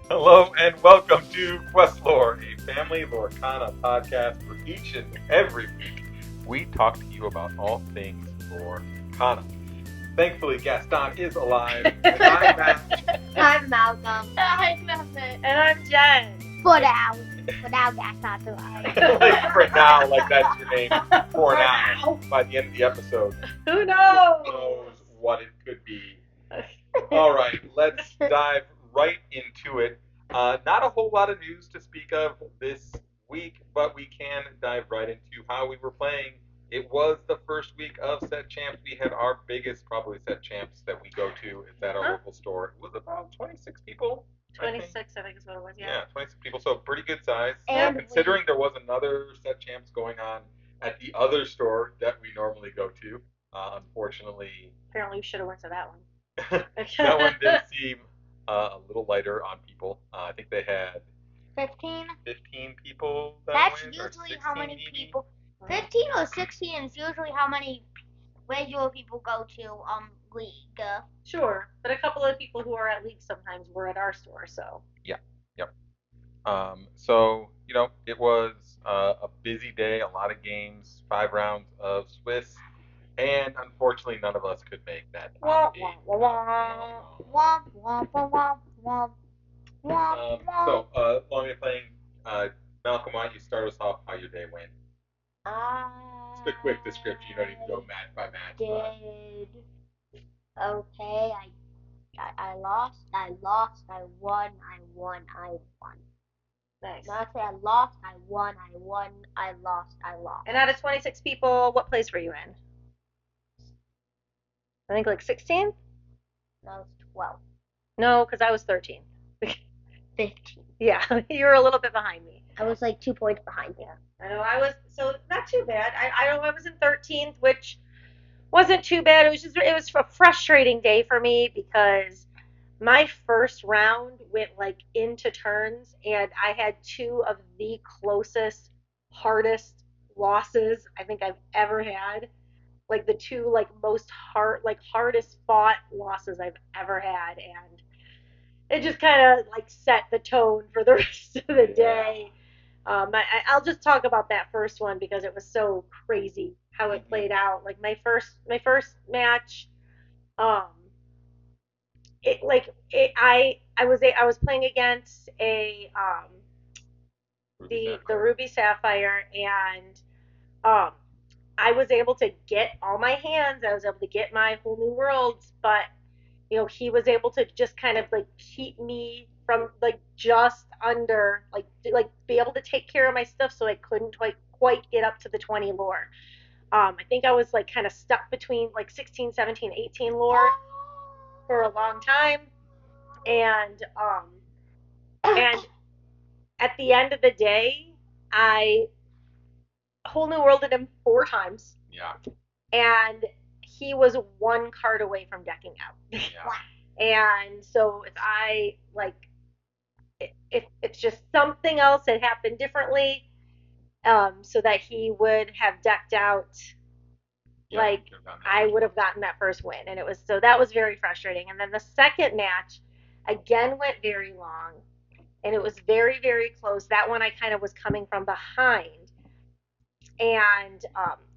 Hello and welcome to QuestLore, a family Lorcana podcast where each and every week we talk to you about all things Lorcana. Thankfully, Gaston is alive, and I'm Matt. I'm Malcolm. I'm Muffet. And I'm Jen. For now. For now, that's not the lie. Like for now, like that's your name for now. By the end of the episode, Who knows? who knows what it could be. All right, let's dive right into it. Not a whole lot of news to speak of this week, but we can dive right into how we were playing. It was the first week of Set Champs. We had our biggest, probably, Set Champs that we go to. It's at our local store. It was about 26 people. 26, I think is what it was, Yeah, 26 people, so pretty good size. And considering there was another Set Champs going on at the other store that we normally go to, unfortunately, Apparently, you should have went to that one. that one did seem a little lighter on people. I think they had 15? 15 people that That's went, or usually 16 how many maybe. people. 15 or 16 is usually how many regular people go to league. Sure, but a couple of people who are at league sometimes were at our store, so. Yep. So, it was a busy day, a lot of games, 5 rounds of Swiss, and unfortunately, none of us could make that Wah, top wah, 8. wah, wah. Womp, womp, womp, womp, womp, womp. So, while we're playing, Malcolm, why don't you start us off how your day went? Just a quick description. You don't need to go match by match. Did okay. I lost. I won. I won. Nice. Not say I lost. I won. I lost. I lost. And out of 26 people, what place were you in? I think like 16th? No, it's 12. No, because I was 13th. 15. Yeah, you were a little bit behind me. I was like 2 points behind you. I know I was, so not too bad. I was in 13th, which wasn't too bad. It was a frustrating day for me because my first round went like into turns, and I had two of the closest, hardest losses I think I've ever had. Like the two like most hardest fought losses I've ever had, and it just kind of like set the tone for the rest of the day. I'll just talk about that first one because it was so crazy how it played out. Like my first match, um, I was playing against the Ruby Sapphire, and um I was able to get all my hands. I was able to get my whole new worlds, but he was able to just kind of like keep me from like just under like be able to take care of my stuff, so I couldn't quite get up to the 20 lore. I think I was like kind of stuck between like 16, 17, 18 lore for a long time, and and at the end of the day, I whole new worlded him 4 times. Yeah. And he was one card away from decking out. Yeah. And so if just something else had happened differently, so that he would have decked out, Yeah, I would have gotten that first win, and that was very frustrating. And then the second match again went very long, and it was very, very close. That one I kind of was coming from behind, and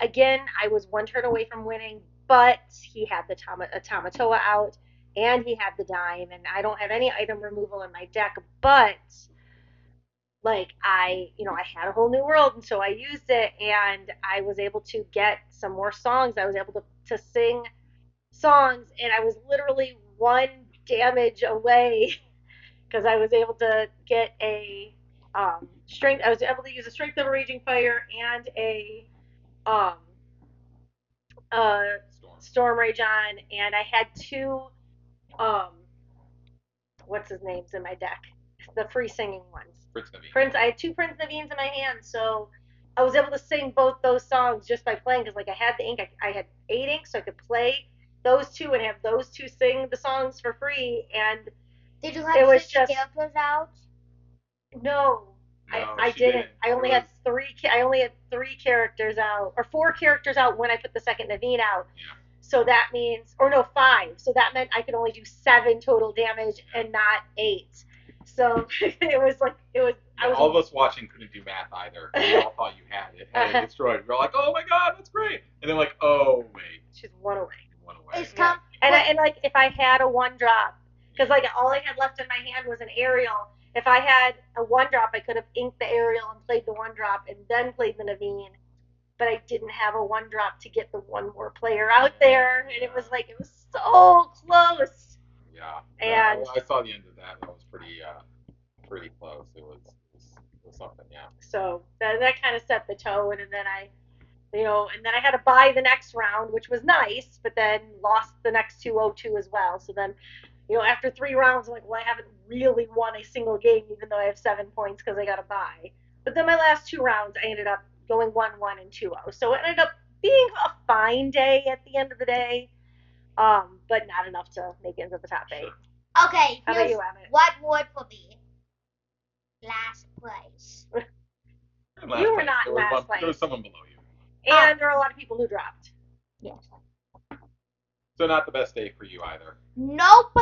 again I was one turn away from winning, but he had the Tamatoa out, and he had the dime, and I don't have any item removal in my deck, but like I had a whole new world, and so I used it, and I was able to get some more songs. I was able to sing songs, and I was literally 1 damage away because I was able to get a strength. I was able to use a strength of a raging fire and a um uh storm rage on, and I had two um what's his names in my deck, the free singing ones. Prince. I had two Prince Naveen's in my hand, so I was able to sing both those songs just by playing, because like I had the ink. I had 8 ink, so I could play those two and have those two sing the songs for free. And Did you have it was 6 just characters out? no. I didn't. I only had 3 characters out, or 4 characters out when I put the second Naveen out. Yeah. So that means, or no, 5. So that meant I could only do 7 total damage and not 8. So it was. I was. All of us watching couldn't do math either. We all thought you had it destroyed. We were all like, oh my god, that's great. And then like, oh wait, She's one away. one away. It's time. And like if I had a one drop, because like all I had left in my hand was an aerial. If I had a one drop, I could have inked the aerial and played the one drop and then played the Naveen. But I didn't have a one drop to get the one more player out there, and it was so close. Yeah. And I saw the end of that. That was pretty close. It was something. Yeah. so that kind of set the tone, and then I had to buy the next round, which was nice, but then lost the next 2-0-2 as well. So then, after 3 rounds, I'm like, well, I haven't really won a single game, even though I have 7 points because I got to buy. But then my last 2 rounds, I ended up going 1-1 and 2-0. So it ended up being a fine day at the end of the day, but not enough to make it into the top 8. Okay, How about you, Emmett? what would for me? Last place. You were not in last place. There was someone below you. And there are a lot of people who dropped. Yes. So not the best day for you either. Nope.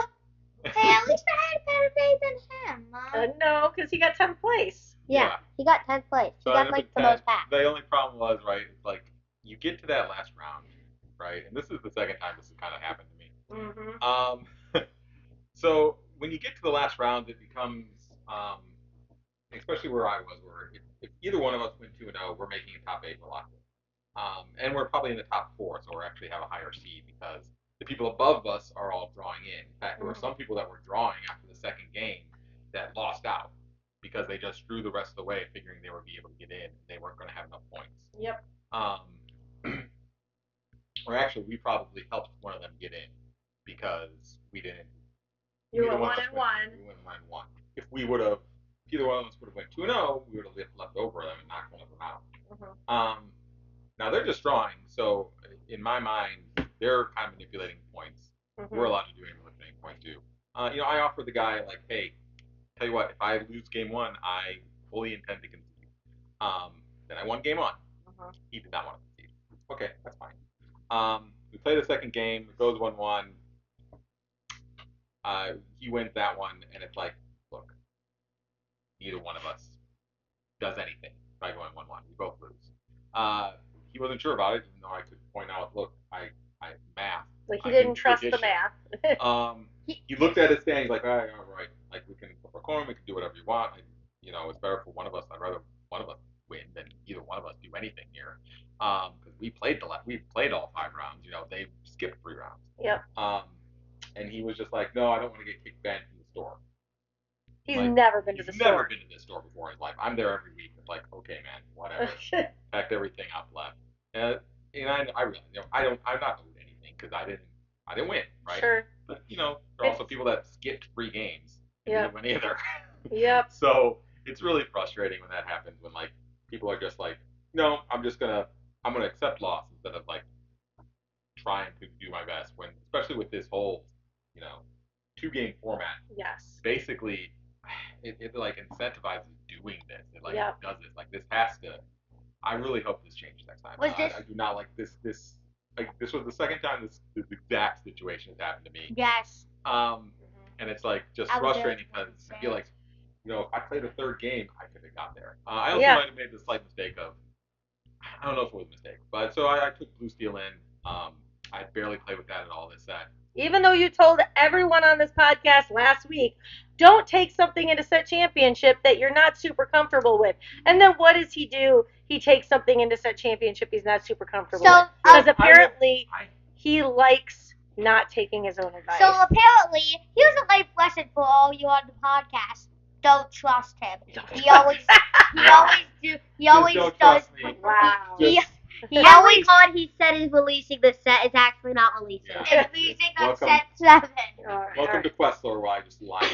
Hey, at least I had a better day than him, Mom. No, because he got 10th place. Yeah, he got 10th place. So he got like the most packs. The only problem was, right, it's like you get to that last round, right, and this is the second time this has kind of happened to me. Mm-hmm. So when you get to the last round, it becomes, especially where I was, where if either one of us went 2-0, we're making a top 8 a lot. And we're probably in the top 4, so we actually have a higher seed because the people above us are all drawing in. In fact, there were some people that were drawing after the second game that lost out because they just drew the rest of the way, figuring they would be able to get in. They weren't going to have enough points. Yep. Or actually, we probably helped one of them get in because we didn't. You were 1-1. We went 1-1. If either one of us would have went 2-0, we would have left over them and knocked one of them out. Mm-hmm. Now they're just drawing, so in my mind, they're kind of manipulating points. Mm-hmm. We're allowed to do any manipulating points too. I offered the guy like, hey, tell you what, if I lose game 1, I fully intend to concede. Then I won game 1. Mm-hmm. He did not want to concede. Okay, that's fine. We play the second game. It goes 1-1. He wins that one, and it's like, look, neither one of us does anything by going 1-1. We both lose. He wasn't sure about it, even though I could point out, look, I math. Like he didn't trust the math. He looked at his standings like, all right, like we can perform, we can do whatever you want. It's better for one of us. I'd rather one of us win than either one of us do anything here. Because we played all 5 rounds. They skipped 3 rounds. Yep. And he was just like, no, I don't want to get kicked banned from the store. He's never been to the store. He's never been to this store before in his life. I'm there every week. It's like, okay, man, whatever. Packed everything up, left. And I realize, I'm not owed anything because I didn't win, right? Sure. But there are also people that skipped 3 games and didn't win either. Yep. So it's really frustrating when that happens. When like people are just like, no, I'm gonna accept loss instead of like trying to do my best. When especially with this whole 2-game format. Yes. Basically, it like incentivizes doing this. It like does this. Like this has to. I really hope this changes next time. I do not like this. This was the second time this exact situation has happened to me. Yes. And it's like just frustrating because I feel like if I played a 3rd game, I could have got there. I also might have made the slight mistake of I don't know if it was a mistake, but so I took Blue Steel in. I barely played with that at all this set. Even though you told everyone on this podcast last week, don't take something into set championship that you're not super comfortable with. And then what does he do? He takes something into set championship he's not super comfortable with. Because apparently he likes not taking his own advice. So apparently, here's a life lesson for all you on the podcast. Don't trust him. He always don't does. Trust me. Wow. He always thought he said he's releasing the set. It's actually not releasing. Yeah. It's releasing on set 7. Welcome to QuestLore, where I just lied.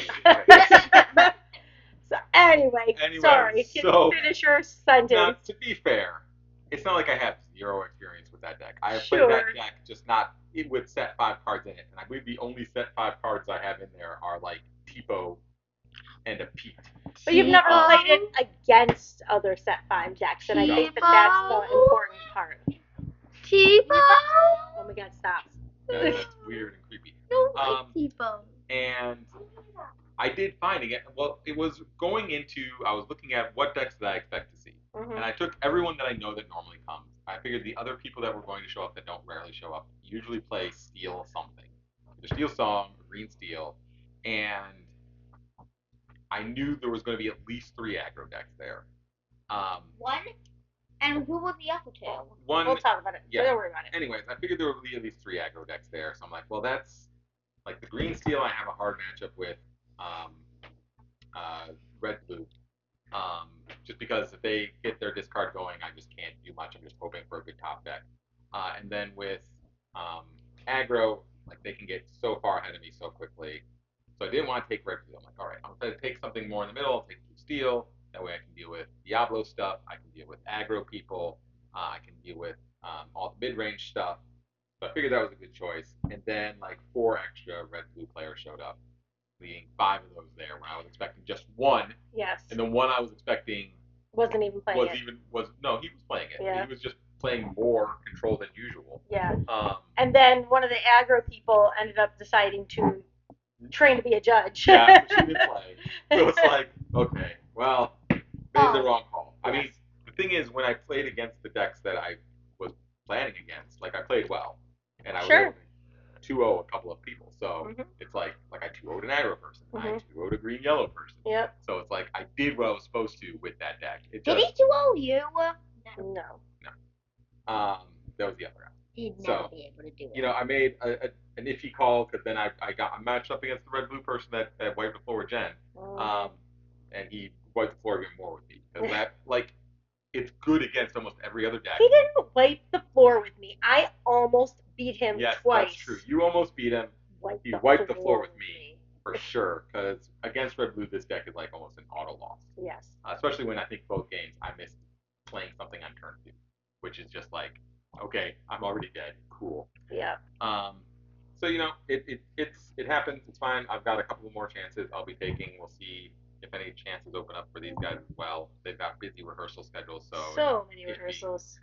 So anyway, sorry. Can you finish your sentence? Now, to be fair, it's not like I have 0 experience with that deck. I have played that deck, just not with set 5 cards in it. And I believe the only set 5 cards I have in there are like Tipo and a Pete. But you've never played it against other set 5 decks, and I think that's the important part. Tipo? Oh my god, stop. That's weird and creepy. Tipo. And I did find again. Well, it was going into. I was looking at what decks did I expect to see, and I took everyone that I know that normally comes. I figured the other people that were going to show up that don't rarely show up usually play steel something, either steel song or green steel, and I knew there was going to be at least 3 aggro decks there. One? And who were the other two? One. We'll talk about it. Yeah. Don't worry about it. Anyways, I figured there would be at least 3 aggro decks there, so I'm like, well, that's like the green steel. I have a hard matchup with red blue. Just because if they get their discard going, I just can't do much. I'm just hoping for a good top deck. And then with aggro, like they can get so far ahead of me so quickly. So I didn't want to take red blue. I'm like, all right, I'm going to take something more in the middle. I'll take blue steel. That way I can deal with Diablo stuff. I can deal with aggro people. I can deal with all the mid-range stuff. So I figured that was a good choice. And then like 4 extra red blue players showed up, leaving 5 of those there when I was expecting just one. Yes. And the one I was expecting wasn't even playing it. No, he was playing it. Yeah. He was just playing more control than usual. Yeah. And then one of the aggro people ended up deciding to train to be a judge. Yeah, so she didn't play. So it's like, okay, well, made the wrong call. I mean, the thing is, when I played against the decks that I was planning against, like I played well, and I was able to 2-0 a couple of people. So it's like I 2-0'd an aggro person, I 2-0'd a green yellow person. Yep. So it's like I did what I was supposed to with that deck. Did he 2-0 you? No. That was the other guy. He'd never be able to do it. You know, I made an iffy call because then I matched up against the red blue person that wiped the floor with Jen, and he wiped the floor even more with me because that it's good against almost every other deck. He didn't wipe the floor with me. I almost beat him twice. That's true. You almost beat him. He wiped the floor with me for sure because against red blue this deck is like almost an auto loss. Yes. Especially when I think both games I missed playing something on turn 2, which is just like, okay, I'm already dead. Cool. Yeah. So you know, it happens. It's fine. I've got a couple more chances I'll be taking. We'll see if any chances open up for these guys as well. They've got busy rehearsal schedules, so many rehearsals.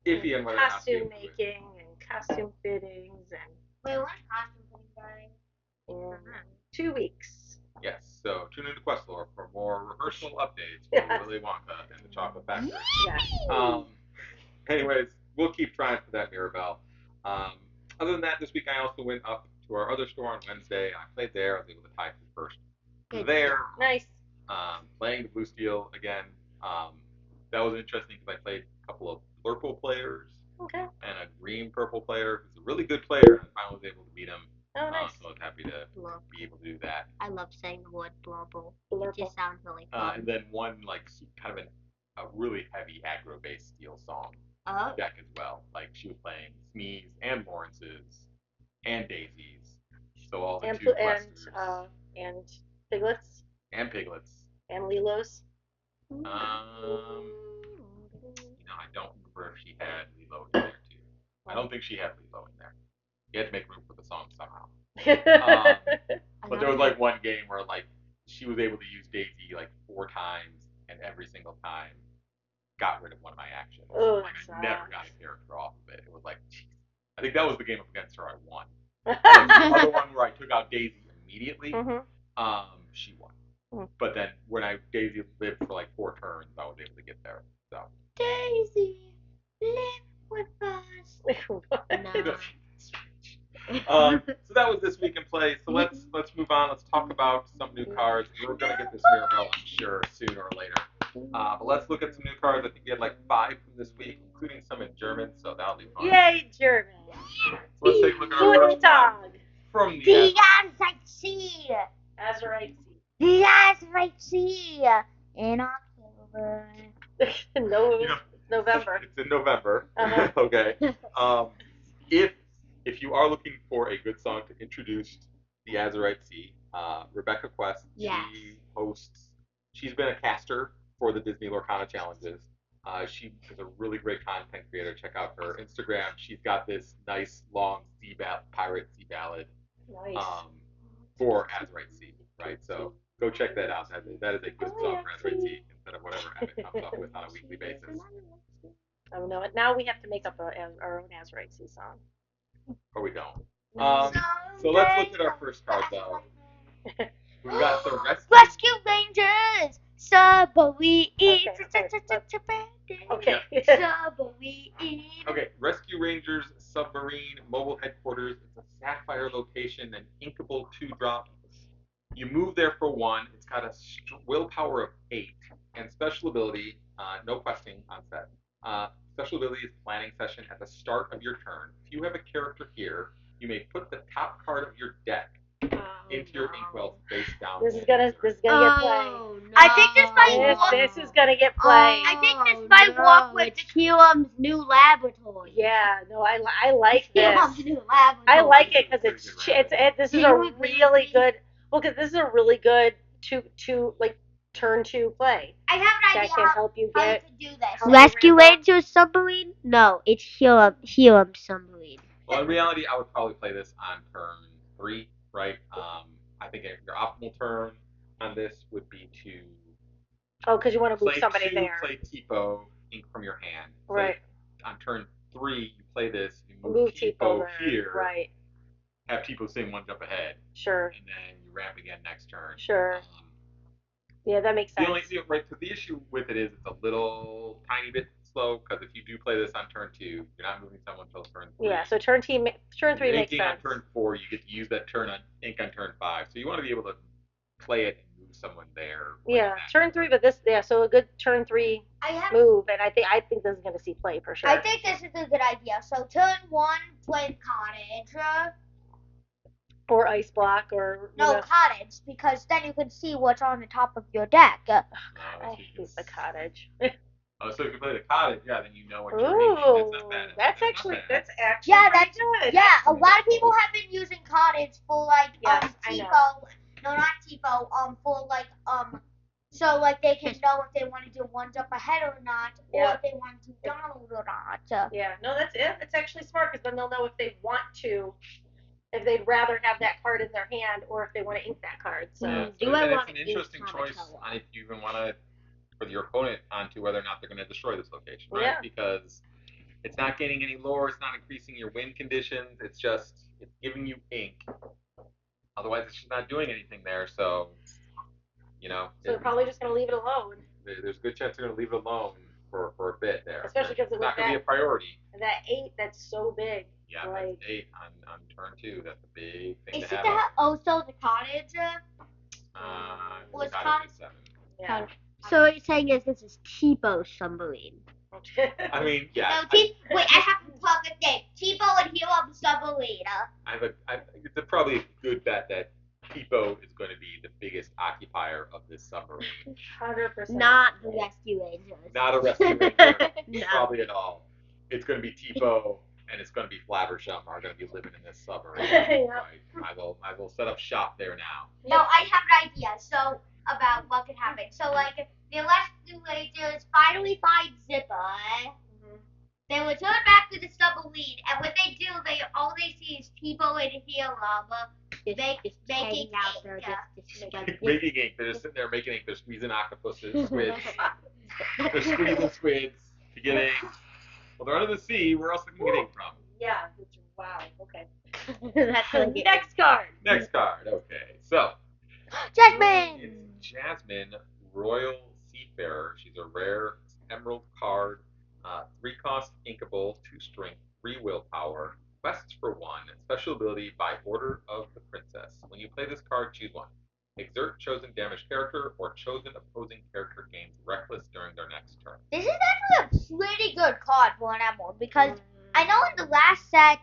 Iffy on whether costume making and costume fittings and. Wait, when's costume fitting going? In 2 weeks. Yes. So tune into QuestLore for more rehearsal updates for Willy Wonka and the Chocolate Factory. Yes. Anyways, we'll keep trying for that Mirabelle. Other than that, this week I also went up to our other store on Wednesday. I played there. I was able to tie for first there. Nice. Playing the blue steel again. That was interesting because I played a couple of purple players and a green purple player who's a really good player. I finally was able to beat him. Oh, nice. So I was happy to be able to do that. I love saying the word blurple. It just sounds really fun. And then one kind of a really heavy aggro based steel song deck as well. Like she was playing Smees and Lawrence's and Daisies. So all the two questers. And piglets. And piglets. And Lilos. You know, I don't remember if she had Lilo in there too. I don't think she had Lilo in there. You had to make room for the song somehow. But there was like one game where like she was able to use Daisy like 4 times, and every single time got rid of one of my actions. Oh, like I never got a character off of it. It was like, geez. I think that was the game against her I won. Like, the other one where I took out Daisy immediately, she won. But then when Daisy lived for like 4 turns, I was able to get there. So Daisy, live with us. No. So that was this week in play. So let's move on. Let's talk about some new cards. We're gonna get this Mirabelle, I'm sure, sooner or later. But let's look at some new cards. I think we had like 5 from this week, including some in German. So that'll be fun. Yay, German! So let's take a look at our first one from the Azurite Sea. The Azurite Sea in October. No, it's November. It's in November. Okay. If you are looking for a good song to introduce the Azurite Sea, Rebecca Quest, she's been a caster for the Disney Lorcana challenges. She is a really great content creator. Check out her Instagram. She's got this nice long pirate sea ballad for Azurite Sea, right? So go check that out. That is a good song for Azurite Sea instead of whatever Epic comes up with on a weekly basis. Oh no! Now we have to make up our own Azurite Sea song. Or we don't. So let's look at our first card though. We've got the Rescue Rangers! Submarine! Okay. Okay. Submarine! Okay, Rescue Rangers Submarine Mobile Headquarters. It's a sapphire location, an inkable 2-drop. You move there for 1. It's got a willpower of 8 and special ability. No questing on set. Special ability is planning session at the start of your turn. If you have a character here, you may put the top card of your deck into your inkwell face down. This is gonna get play. No. I think this might walk. This is gonna get play. I think this might walk with Hiram's new laboratory. Yeah, no, I like this. Hiram's new laboratory. I like it because this is a really good. Well, because this is a really good turn 2 play. I have an idea that can help you how get. you could do this. Rescue Rangers Submarine? No, it's Hiram Submarine. Well, in reality, I would probably play this on turn 3, right? I think your optimal turn on this would be to. Oh, because you want to move play somebody 2, there. Play Tipo, ink from your hand. Right. On turn 3, you play this. You move Tipo here. Right. Have Tipo sing 1 jump ahead. Sure. And then you ramp again next turn. Sure. Yeah, that makes sense. The issue with it is it's a little tiny bit slow because if you do play this on turn 2, you're not moving someone until turn 3. Yeah, so turn 3 makes sense. On turn 4, you get to use that ink on turn 5. So you want to be able to play it and move someone there. Yeah, turn 3, but so a good turn 3 move, and I think this is going to see play for sure. I think this is a good idea. So turn 1, play cottage. Or ice block, or cottage, because then you can see what's on the top of your deck. I hate the cottage. So if you play the cottage, then you know what you're making. That's not bad. That's actually good. A lot of people have been using cottage for TiVo. No, not TiVo. So they can know if they want to do 1 jump ahead or not, or if they want to Donald or not. Yeah, no, that's it. It's actually smart because then they'll know if they want to. If they'd rather have that card in their hand, or if they want to ink that card. So, it's an interesting choice on if you even want to, for your opponent, onto whether or not they're going to destroy this location, right? Yeah. Because it's not gaining any lore, it's not increasing your win conditions. It's giving you ink. Otherwise, it's just not doing anything there. So, So they're probably just going to leave it alone. There's a good chance they're going to leave it alone for a bit there. Especially because it's not going to be a priority. That 8, that's so big. Yeah, that's 8 on turn 2. That's a big thing to have. Is it also the cottage? Was cottage 7. Yeah. So what you're saying is this is Tipo Submarine. I mean, yeah. Wait, I have to talk a thing. Tipo and Hiram Submarine. It's probably a good bet that Tipo is going to be the biggest occupier of this submarine. 100%. Not the Rescue Rangers. Not a Rescue Ranger. No. Probably at all. It's going to be Tipo and it's going to be Flabbershum are going to be living in this submarine. Yeah. Right? I will set up shop there now. No, I have an idea. So about what could happen. So the Rescue Rangers finally find Zipper. Mm-hmm. They return back to the submarine, and when they do, all they see is Tipo and Hiram making ink. Making ink. They're just sitting there making ink. They're squeezing octopuses, squids. They're squeezing squids to get ink. Well, they're under the sea. Where else can we get ink from? Yeah. Wow. Okay. That's really Next card. Next card. Okay. So. Jasmine. It's Jasmine, Royal Seafarer. She's a rare emerald card. 3 cost inkable, 2 strength, 3 willpower. Quests for 1. Special ability by order of the princess. When you play this card, choose 1. Exert chosen damaged character or chosen opposing character gains reckless during their next turn. This is actually a pretty good card for an emerald because I know in the last set,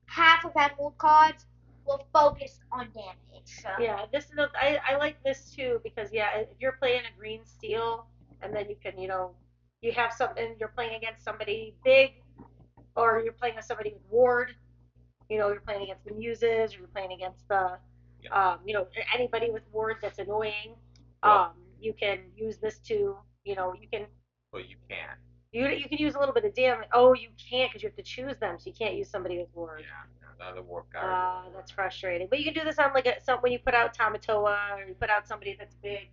half of emerald cards will focus on damage. So. Yeah, I like this too because if you're playing a green steel and then you can you have something you're playing against somebody big or you're playing with somebody with ward. You're playing against the muses, or you're playing against the, anybody with ward that's annoying. You can use this to, you can. Well, you can. You can use a little bit of damage. Oh, you can't because you have to choose them, so you can't use somebody with ward. Yeah, not the ward card. That's frustrating. But you can do this on when you put out Tamatoa or you put out somebody that's big.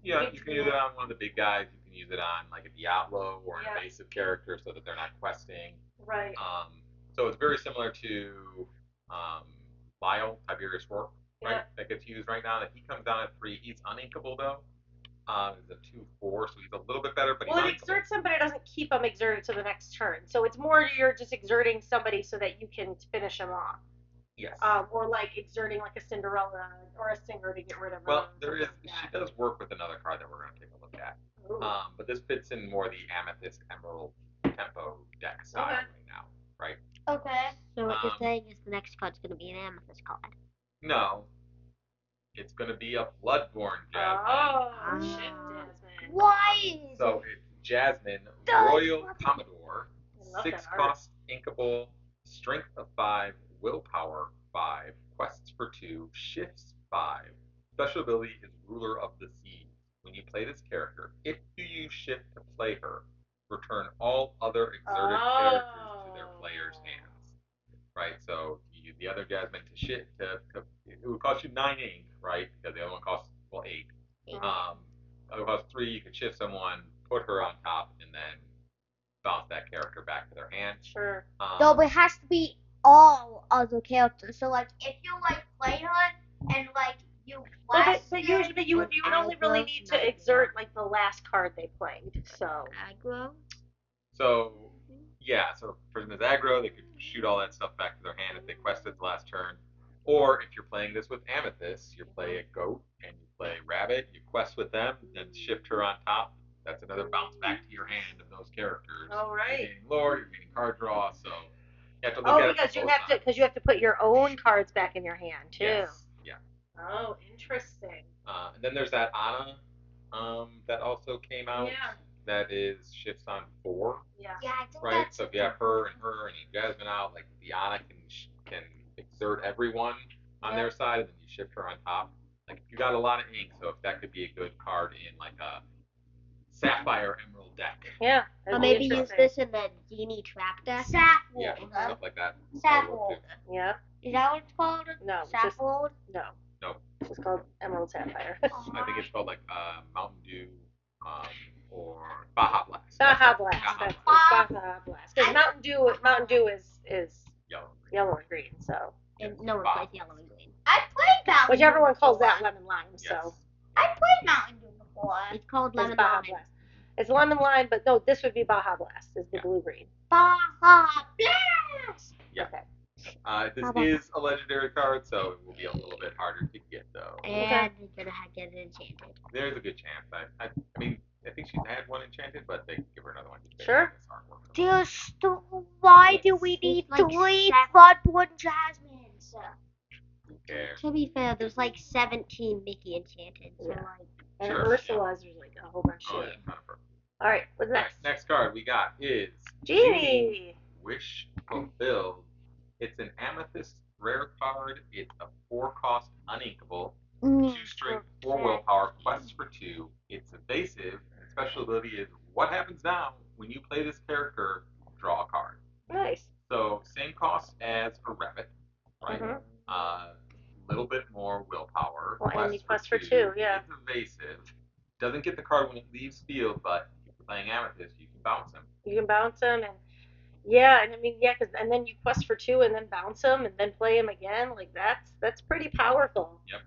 Yeah, you can use it on one of the big guys. You can use it on a Diablo or an evasive character so that they're not questing. Right. So it's very similar to Lyle, Tiberius Rourke, right? Yep. That gets used right now. That he comes down at 3. He's uninkable though. He's a 2/4, so he's a little bit better, but Well, he's it exerts him, but it doesn't keep him exerted to the next turn. So it's more you're just exerting somebody so that you can finish him off. Yes. Or like exerting like a Cinderella or a singer to get rid of her. Well, there is. She does work with another card that we're going to take a look at. But this fits in more the Amethyst Emerald Tempo deck style right now, right? Okay. So what you're saying is the next card's going to be an Amethyst card. No. It's going to be a Bloodborne Jasmine. Oh, shit, Jasmine. Why? So it's Jasmine, Royal Commodore, 6 cost, inkable, strength of 5, willpower 5, quests for 2, shifts 5. Special ability is Ruler of the Seas. When you play this character, if you use shift to play her, return all other exerted characters to their player's hands. Right, so you use the other Jasmine to shift it would cost you 9 ink, right? Because the other one costs 8. Other costs 3. You could shift someone, put her on top, and then bounce that character back to their hand. Sure. No, but it has to be all other characters. So like, if you like play her and like you. But usually you would only really need to exert like the last card they played. So. Aggro. So yeah, so for Ms. Aggro, they could shoot all that stuff back to their hand if they quested the last turn. Or if you're playing this with Amethyst, you play a goat and you play rabbit, you quest with them, then shift her on top. That's another bounce back to your hand of those characters. All right. You're gaining lore, you're gaining card draw, so you have to look at it. Because you have to put your own cards back in your hand too. Yes. Yeah. Oh, interesting. And then there's that Anna that also came out. Yeah. That is shifts on 4. Yeah, I think right. So if you have her and Jasmine out, like the Anna can exert everyone on their side, and then you shift her on top. Like if you got a lot of ink, so if that could be a good card in like a Sapphire Emerald deck. Yeah. Or maybe use this in the Genie Trap deck. Yeah, stuff like that. Sapphire. Yeah. Is that what it's called? No. Sapphire? No. No. It's called Emerald Sapphire. I think it's called like Mountain Dew, or Baja Blast. Baja Blast. That's Baja Blast. Because Mountain Dew is yellow and green. So. And no one plays yellow and green. I played Mountain Dew. Which everyone calls that lemon lime. Yes. So. I played Mountain Dew before. It's called lemon Baja lime. Blast. It's lemon lime, but no, this would be Baja Blast. Is the blue green. Baja Blast. Yeah. Okay. This is a legendary card, so it will be a little bit harder to get though. And you're gonna get it enchanted. There's a good chance. I mean, I think she's had one enchanted, but they give her another one. Sure. Why do we need like 3 Bloodborne Jasmines? Who cares? To be fair, there's like 17 Mickey enchanted. So Yeah. like. And Sure, Ursula's there's like a whole bunch Oh, of yeah, shit. kind of perfect. All right, what's next? Next card we got is Genie. Wish Fulfilled. It's an Amethyst rare card. It's a 4 cost uninkable, 2 strength, 4 willpower, quest for 2. It's evasive, and special ability is what happens now when you play this character, draw a card. Nice. So same cost as a rabbit, right? Little bit more willpower. Well, and you quest for 2, yeah. It's evasive. Doesn't get the card when it leaves field, but if you're playing Amethyst, you can bounce him. You can bounce him, and yeah, and I mean, yeah, and then you quest for 2 and then bounce him and then play him again. Like that's pretty powerful. Yep.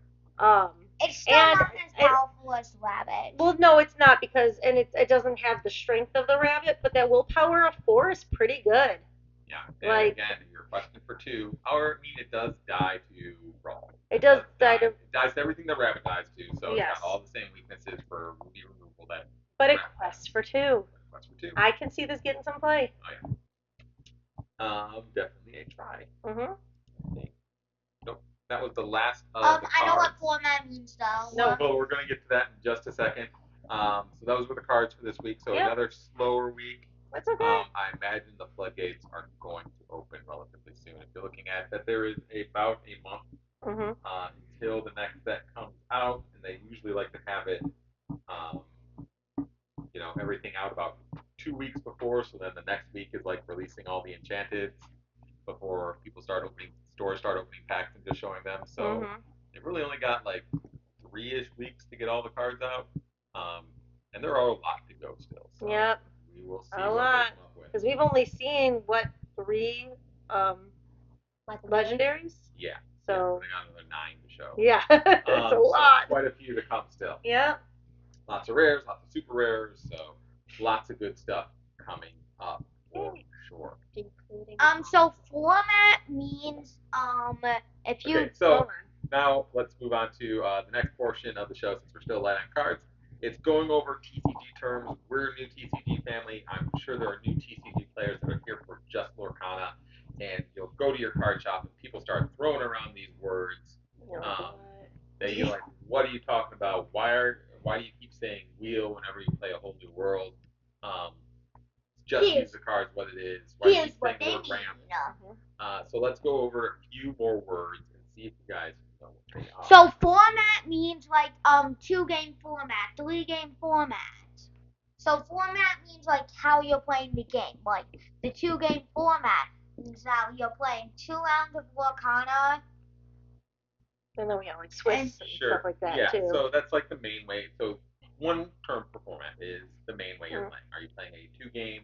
It's still not as powerful as rabbit. Well, no, it's not because it doesn't have the strength of the rabbit, but that willpower of 4 is pretty good. Yeah. And again, you're questing for 2. Or, I mean, it does die to brawl. It does die to. It dies to everything the rabbit dies to, so Yes. it's got all the same weaknesses for ruby removal that. But it quests for 2. Quest for 2. I can see this getting some play. Oh, yeah. Definitely a try. Nope. That was the last of the cards. I know what format means though. No. Well, we're gonna get to that in just a second. So those were the cards for this week. So another slower week. That's okay. I imagine the floodgates are going to open relatively soon. If you're looking at that, there is about a month until the next set comes out, and they usually like to have it, everything out about 2 weeks before. So then the next week is like releasing all the enchanted before stores start opening packs and just showing them. So they've really only got like 3-ish weeks to get all the cards out, and there are a lot to go still. So Yep. we will see A what lot. they come up with. Because we've only seen 3 legendaries. Yeah. So they got another 9 to show. yeah, it's a lot. So quite a few to come still. Yeah. Lots of rares, lots of super rares, so lots of good stuff coming up for sure. Including So format means if you Okay, so now let's move on to the next portion of the show since we're still light on cards. It's going over TCG terms. We're a new TCG family. I'm sure there are new TCG players that are here for just Lorcana, and you'll go to your card shop and people start throwing around these words. That you're like, what are you talking about? Why do you keep saying wheel whenever you play a whole new world? Just use the cards what it is. Why do you here's keep what saying they the word mean. ramp? So let's go over a few more words and see if you guys know what they are. So format means like 2-game format, 3-game format. So format means like how you're playing the game. Like the 2-game format means that you're playing 2 rounds of Lorcana. And then we got like Swiss and stuff like that too. So that's like the main way. So one term for format is the main way you're playing. Are you playing a 2-game?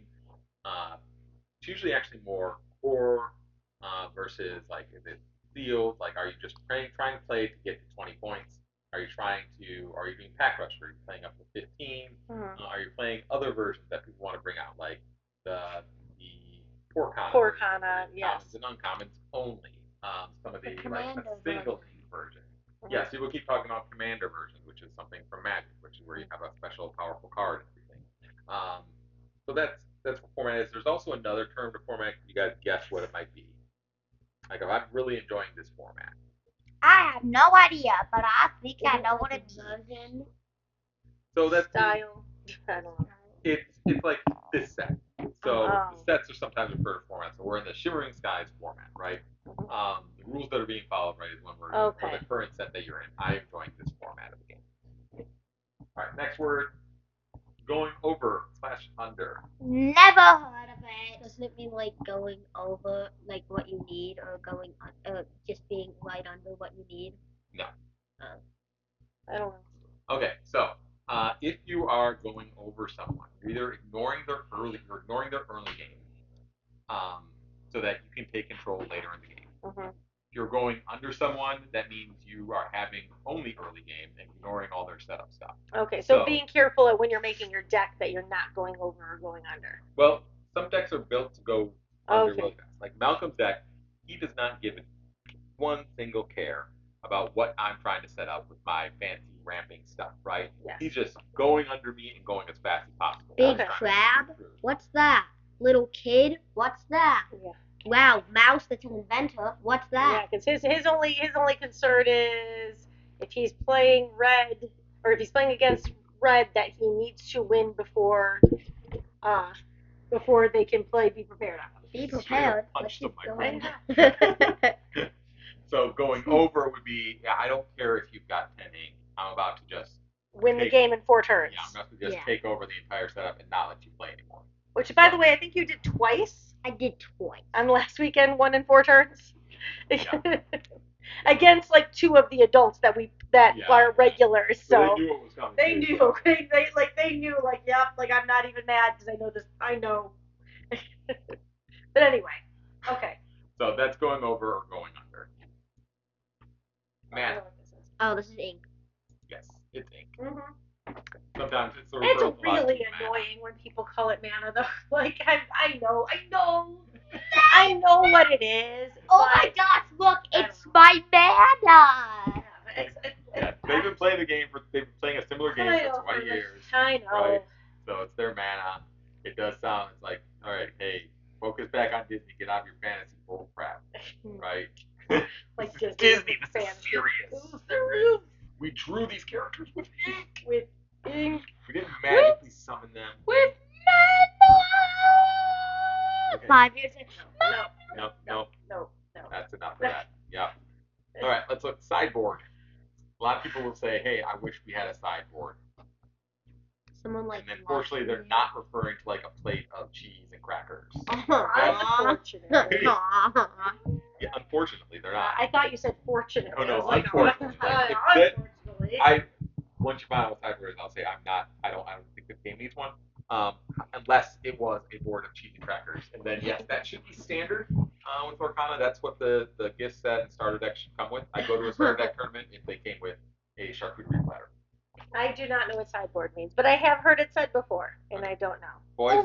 It's usually actually more core versus like is it sealed? Like are you just trying to play to get to 20 points? Are you doing pack rush? Are you playing up to 15? Are you playing other versions that people want to bring out, like the Porcana, yes, commons and uncommons only. Some of the like a version. single version. Yeah, so people keep talking about Commander version, which is something from Magic, which is where you have a special powerful card and everything. So that's what format is. There's also another term to format. Can you guys guess what it might be? Like, I'm really enjoying this format. I have no idea, but I think I know what it means. So that's style. I don't know. It's like this set. So the sets are sometimes referred to format. So we're in the Shimmering Skies format, right? The rules that are being followed, right, is when we're for the current set that you're in. I'm enjoying this format of the game. All right, next word. Going over / under. Never heard of it. Doesn't it mean like going over like what you need, or going just being right under what you need? No. I don't know. Okay, so if you are going over someone, you're either ignoring their early game, so that you can take control later in the game. If you're going under someone, that means you are having only early game and ignoring all their setup stuff. Okay, so being careful when you're making your deck that you're not going over or going under. Well, some decks are built to go under really fast. Like Malcolm's deck, he does not give one single care about what I'm trying to set up with my fancy ramping stuff, right? Yes. He's just going under me and going as fast as possible. Big crab? What's that? Little kid? What's that? Yeah. Wow, mouse that's an inventor. What's that? Yeah, because his only concern is if he's playing red, or if he's playing against red, that he needs to win before they can play Be Prepared. Be prepared. Punch them, my going? So going over would be, I don't care if you've got 10 ink. I'm about to just win the game in 4 turns. Yeah, I'm about to just take over the entire setup and not let you play anymore. Which, by the way, I think you did twice. I did twice. On last weekend, 1 in 4 turns. Yeah. Against like 2 of the adults that are regulars. So they knew what was coming. They knew. They knew. Like, yep. Like, I'm not even mad because I know this. I know. But anyway, okay. So that's going over or going under. Mana. Oh, this is ink. Yes, it's ink. Mm-hmm. Sometimes it's It's really annoying when people call it mana, though. Like, I know what it is. Oh my gosh, look, it's my mana. Yeah, they've been playing a similar game for 20 years. I know. Right? So it's their mana. It does sound, it's like, all right, hey, focus back on Disney, get out of your fantasy bull crap, right? Like Disney, this is serious. We drew these characters with ink. With ink. We didn't magically summon them. With mana. Okay. 5 years ago. No. That's enough for that. Yeah. All right, let's look. Sideboard. A lot of people will say, hey, I wish we had a sideboard. Someone like. And then, fortunately, they're not referring to like a plate of cheese and crackers. Unfortunately. Yeah, unfortunately, they're not. I thought you said fortunate. No, like, unfortunately. Unfortunately. Once you find out what sideboard is, I'll say I don't think this game needs one. unless it was a board of cheesy crackers. And then yes, that should be standard with Lorcana. That's what the gift set and starter deck should come with. I go to a starter deck tournament if they came with a charcuterie platter. I do not know what sideboard means, but I have heard it said before, and I don't know. Boys,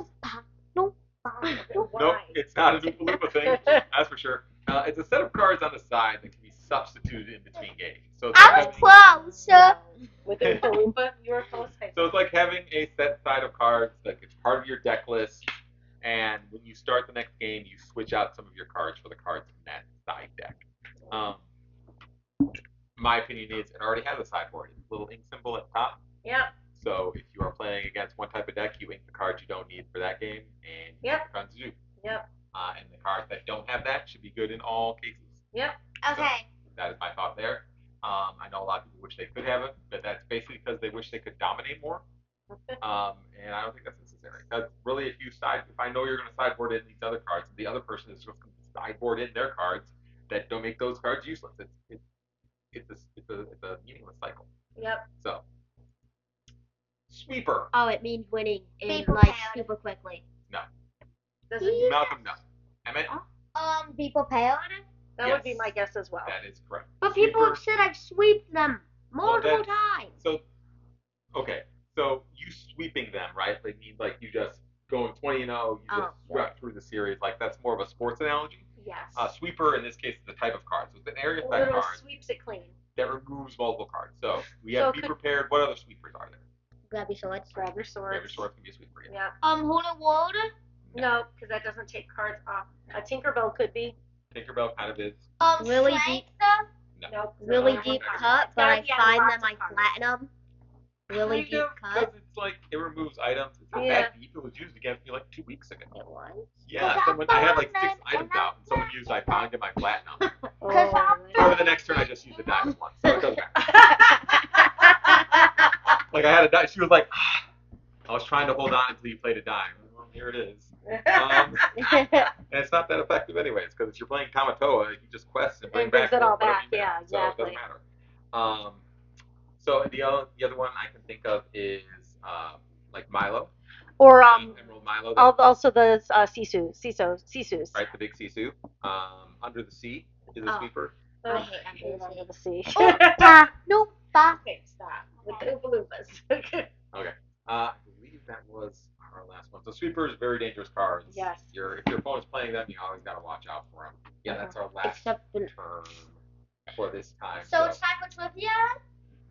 No. nope, it's not a Oompa thing. That's for sure. It's a set of cards on the side that can be substituted in between games. So it's I was close. With Oompa Loompa, you were close. So it's like having a set side of cards that is part of your deck list, and when you start the next game, you switch out some of your cards for the cards in that side deck. My opinion is it already has a sideboard. It's a little ink symbol at the top. Yep. So if you are playing against one type of deck, you ink the cards you don't need for that game, and you ink the cards you do. Yep. And the cards that don't have that should be good in all cases. Yep. Okay. So that is my thought there. I know a lot of people wish they could have it, but that's basically because they wish they could dominate more. And I don't think that's necessary. Because really, if I know you're going to sideboard in these other cards, the other person is just going to sideboard in their cards that don't make those cards useless. It's a meaningless cycle. Yep. So, sweeper. Oh, it means winning in People like pay on it. super quickly. No. Doesn't Malcolm, no. Emmett, People pay on it. that would be my guess as well. that is correct. But people Sweeper- have said I've sweeped them multiple that's- times. So, okay. So you sweeping them, right? They mean like you just going 20-0. You just swept through the series. Like that's more of a sports analogy. Yes. Sweeper in this case is the type of card. So it's an area effect Literally card sweeps it clean. that removes multiple cards. So we have to be prepared. What other sweepers are there? Grab your swords. Grab your swords. Grab your sword can be a sweeper. Yeah. Holy water. No, because that doesn't take cards off. A Tinkerbell could be. Tinkerbell kind of is. Really Strength deep. stuff. No. Nope. Really No, deep no, no. cut, It's but gotta I be on find lots them of like cards. platinum. Really Kind deep of, cut. because it's like it removes items. It's not Yeah. that deep. It was used against me like 2 weeks ago. It was. Yeah, someone I had like 6 items out, and someone used I found in my platinum. Cause However, the next turn I just used the diamond one, so it doesn't matter. Like I had a die. She was like, I was trying to hold on until you played a dime. Well, here it is. And it's not that effective anyways, because if you're playing Kamatoa, you just quest and bring And brings back it all whatever back, you yeah, made. So it doesn't exactly. matter. So the other one I can think of is like Milo, Or Emerald Milo, also the Sisus. right? The big Sisu. Under the Sea is a Oh. sweeper. I hate Under the sea. no. Okay, stop with the Oompa Loompas. Okay. I believe that was our last one. So sweepers, very dangerous cards. Yes. If your opponent's playing them, you always gotta watch out for them. Yeah, that's our last Except when turn for this time. So it's time for trivia.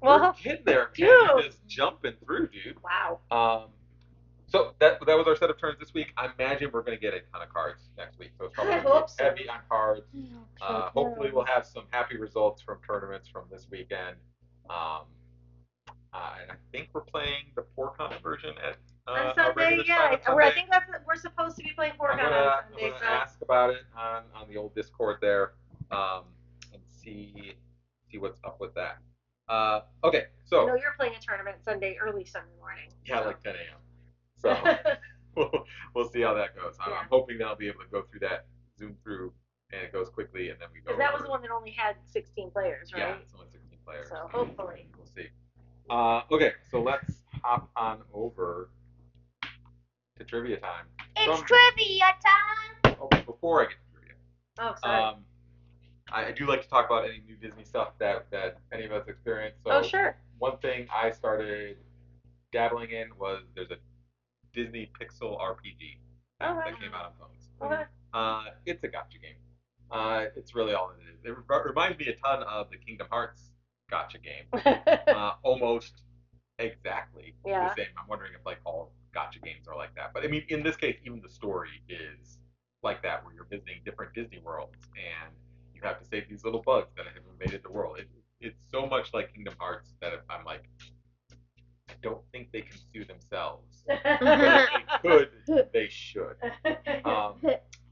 we're Well, getting there, man. dude. You're just jumping through, dude. wow. So that was our set of turns this week. I imagine we're gonna get a ton of cards next week. So it's probably I gonna hope be so. heavy on cards. Hopefully we'll have some happy results from tournaments from this weekend. And I think we're playing the Porcon version at On our Sunday, regular yeah. time on I Sunday. think we're supposed to be playing I'm Porcon gonna, on I'm Sunday. gonna ask about it on the old Discord there, and see what's up with that. Okay, So I so know you're playing a tournament early Sunday morning. yeah, like 10 a.m. So we'll see how that goes. Yeah. I'm hoping that I'll be able to go through that, zoom through, and it goes quickly, and then we go. Because that was over- the one that only had 16 players, right? Yeah, it's only 16 players. So hopefully. We'll see. Okay, so let's hop on over to trivia time. It's trivia time. Oh, before I get to trivia, Oh, sorry. I do like to talk about any new Disney stuff that any of us experienced. So oh, sure. one thing I started dabbling in was there's a Disney Pixel RPG that came out on phones. Okay. It's a gotcha game. It's really all it is. It reminds me a ton of the Kingdom Hearts gotcha game. Almost exactly Yeah. the same. I'm wondering if like all gotcha games are like that. But I mean, in this case, even the story is like that, where you're visiting different Disney worlds and you have to save these little bugs that have invaded the world. It's so much like Kingdom Hearts that I'm like, I don't think they can sue themselves. But if they could, they should.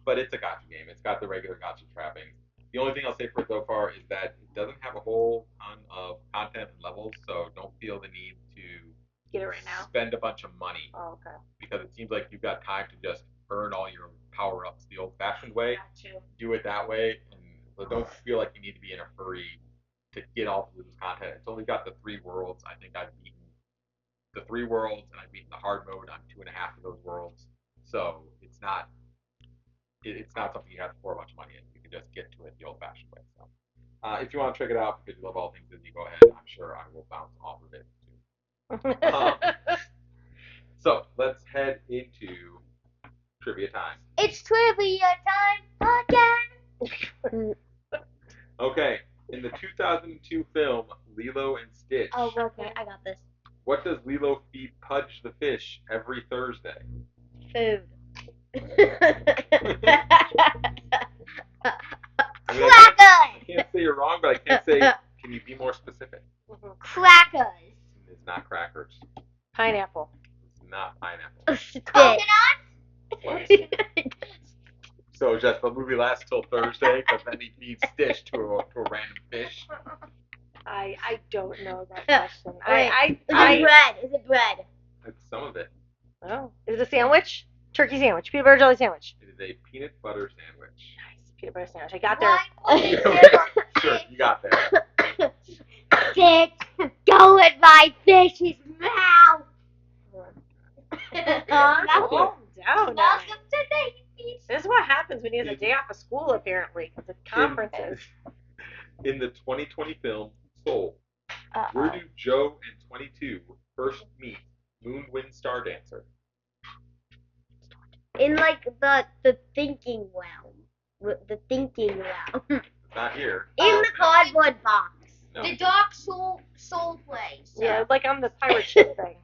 But it's a gotcha game. It's got the regular gotcha trappings. The only thing I'll say for it so far is that it doesn't have a whole ton of content and levels, so don't feel the need to Get it right now. spend a bunch of money, Oh, okay. because it seems like you've got time to just earn all your power-ups the old-fashioned way. Got you. Do it that way, and so don't feel like you need to be in a hurry to get all of this content. It's only got the 3 worlds. I think I've beaten the 3 worlds, and I've beaten the hard mode on 2.5 of those worlds. So it's not something you have to pour a bunch of money in. You can just get to it the old-fashioned way. So if you want to check it out because you love all things Disney, go ahead. I'm sure I will bounce off of it too. So let's head into trivia time. It's trivia time again. Okay, in the 2002 film Lilo and Stitch, Oh, okay, I got this. what does Lilo feed Pudge the fish every Thursday? Food. I mean, I Crackers. can't say you're wrong, but I can't say. Can you be more specific? Crackers. It's not crackers. Pineapple. It's not pineapple. Coconut. So just the movie lasts till Thursday, because then he feeds Stitch to a random fish. I don't know that question. Is it I bread? Is it bread? That's some of it. oh, is it a sandwich? Turkey sandwich, peanut butter jelly sandwich. It is a peanut butter sandwich. Nice peanut butter sandwich. I got there. Sure, you got there. Stitch, go in my fish's mouth. Calm down. now. Welcome to the This is what happens when you have a day off of school, apparently, because of conferences. In the 2020 film Soul, where do Joe and 22 first meet Moon Wind Star Dancer? In like the thinking realm. The thinking realm. It's not here. In the cardboard box. No. The Dark Soul place. Yeah, like on the pirate ship thing.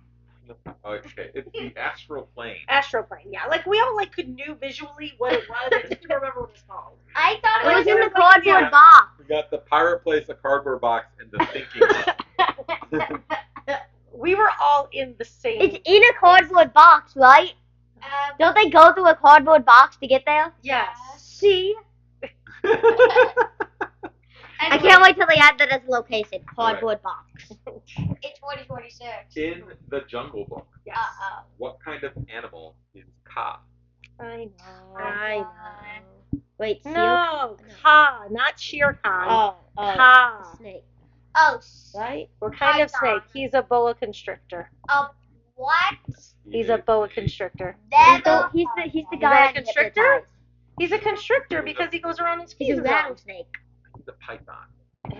Okay, it's the astral plane. Astroplane, yeah. Like we all like could knew visually what it was. I just couldn't remember what it was called. I thought It was in the like, cardboard yeah. box. We got the pirate place, the cardboard box, and the thinking realm. We were all in the same. It's in a cardboard box, right? Don't they go through a cardboard box to get there? Yes. See? I can't wait till they add that as a location. Cardboard box. It's 2026. In the Jungle Book, Yes. what kind of animal is Ka? I know. I know. Wait, seal? No, Ka, not Shere Khan. Oh, Ka. snake, Oh, right? What kind of Python. snake? He's a boa constrictor. what? He's a boa constrictor. Never. He's the Is guy that a I'm constrictor? hypnotized. He's a constrictor because he goes around and He's squeezes a them. rattlesnake. He's a python.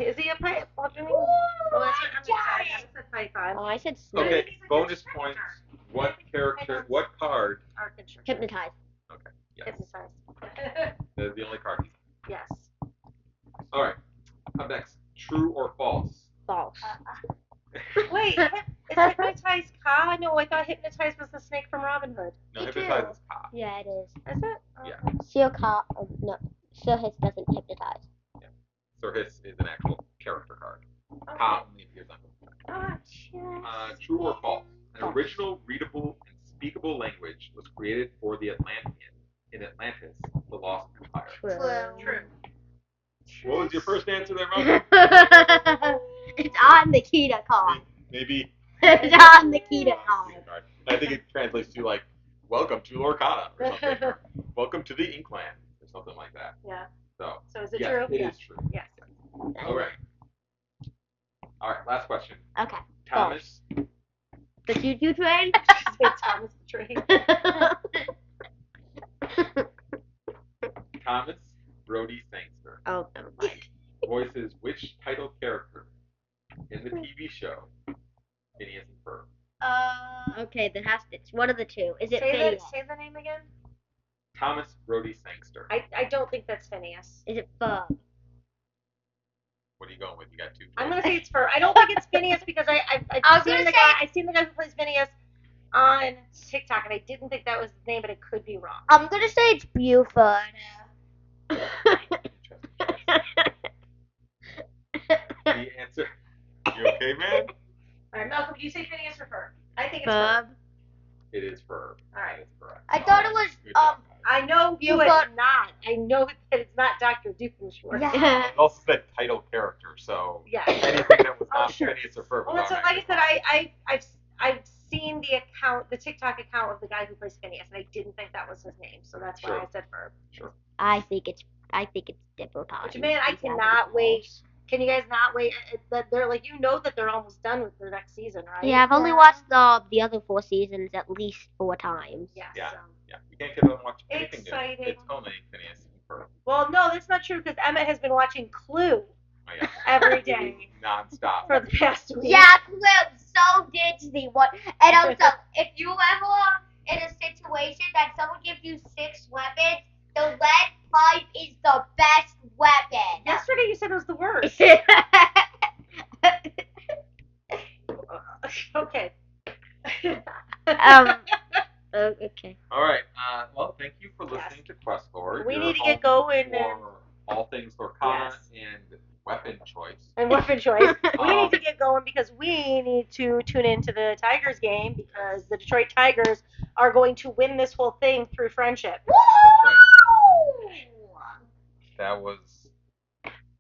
Is he a python? Oh, that's what I'm sorry. I said python. Oh, I said snake. Okay, He's a bonus constrictor. points. What character? What card? Our constrictor. Hypnotized. Okay, yes, Hypnotized. that's the only card. Yes. All right. Up next, true or false? False. Wait, is hypnotized Ka? No, I thought hypnotized was the snake from Robin Hood. No, Me hypnotize too. is Ka. Yeah, it is. Is it? Yeah. Seal car. No, Seal Hits doesn't hypnotize. So his is an actual character card. Okay. Ka only appears on the Gotcha. True or false? An original, readable, and speakable language was created for the Atlantean in Atlantis, the Lost Empire. True. What was your first answer there, Mom? It's on the Kita card. Maybe. It's on the Kita card. I think it translates to like, "Welcome to Lorcana" or something, or "Welcome to the Inkland" or something like that. Yeah. So, So is it yes, true? it is true. Yes. All right. All right. Last question. Okay. Thomas. The choo-choo train? Say Thomas the Train. Thomas Brody Sangster Oh, never mind. voices which title character in the TV show Phineas and Ferb? Okay, then has to. It's one of the two. Is it say Phineas? the name again. Thomas Brody Sangster. I don't think that's Phineas. Is it Ferb? What are you going with? You got two. I'm gonna say it's Ferb. I don't think it's Phineas because I I've was seen gonna the say- guy. I've seen the guy who plays Phineas on TikTok, and I didn't think that was his name, but it could be wrong. I'm gonna say it's Buford. The answer. You okay, man? All right, Malcolm, do you say Phineas or Ferb? I think it's Ferb. Ferb. It is Ferb. All right. That is correct. I thought it was Good job, guys. I know who Buford. it's not. I know that it's not Dr. Doofenshmirtz. Yeah. It also said title character, so Yeah. anything that was not sure. Phineas or Ferb was Well, so like I automatically said, I've seen the TikTok account of the guy who plays Phineas, and I didn't think that was his name, so that's why Sure. I said Ferb. Sure. I think it's Dipper time. Which, man, I cannot wait. Can you guys not wait? They're like, you know that they're almost done with the next season, right? Yeah, I've only watched the other 4 seasons at least 4 times. Yeah. Yeah. So Yeah, we can't get them to watch anything Exciting. new. It's only Phineas and Ferb. Well, no, that's not true because Emmett has been watching Clue Oh, yeah. every day Non-stop. for the past week. Yeah, Clue, so Disney. What? And also, if you ever in a situation that someone gives you 6 weapons, the lead pipe is the best weapon. Yesterday you said it was the worst. Okay. Okay. All right. Well, thank you for listening to QuestLore. We Your need to get home going for all things Lorcana Yes. and weapon choice. And weapon choice. We need to get going because we need to tune into the Tigers game because the Detroit Tigers are going to win this whole thing through friendship. That was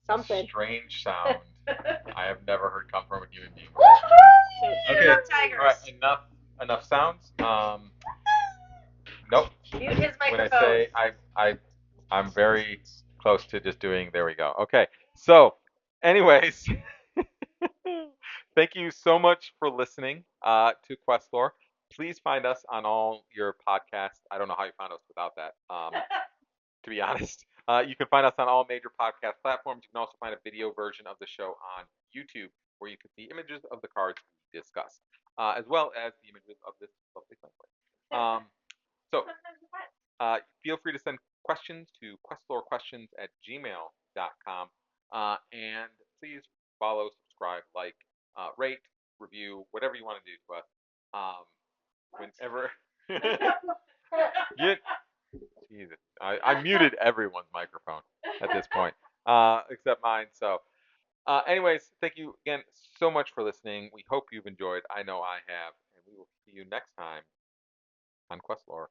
Something. a strange sound I have never heard come from a human being. Okay. Tigers. All right. Enough sounds. Nope. Mute his When I microphone. say I'm very close to just doing. There we go. Okay. So, anyways, thank you so much for listening to QuestLore. Please find us on all your podcasts. I don't know how you found us without that. To be honest, you can find us on all major podcast platforms. You can also find a video version of the show on YouTube, where you can see images of the cards we discuss, as well as the images of this lovely playboy. So feel free to send questions to questlorequestions@gmail.com. And please follow, subscribe, like, rate, review, whatever you want to do to us. Whenever. Jesus. I muted everyone's microphone at this point, except mine. So, anyways, thank you again so much for listening. We hope you've enjoyed. I know I have. And we will see you next time on QuestLore.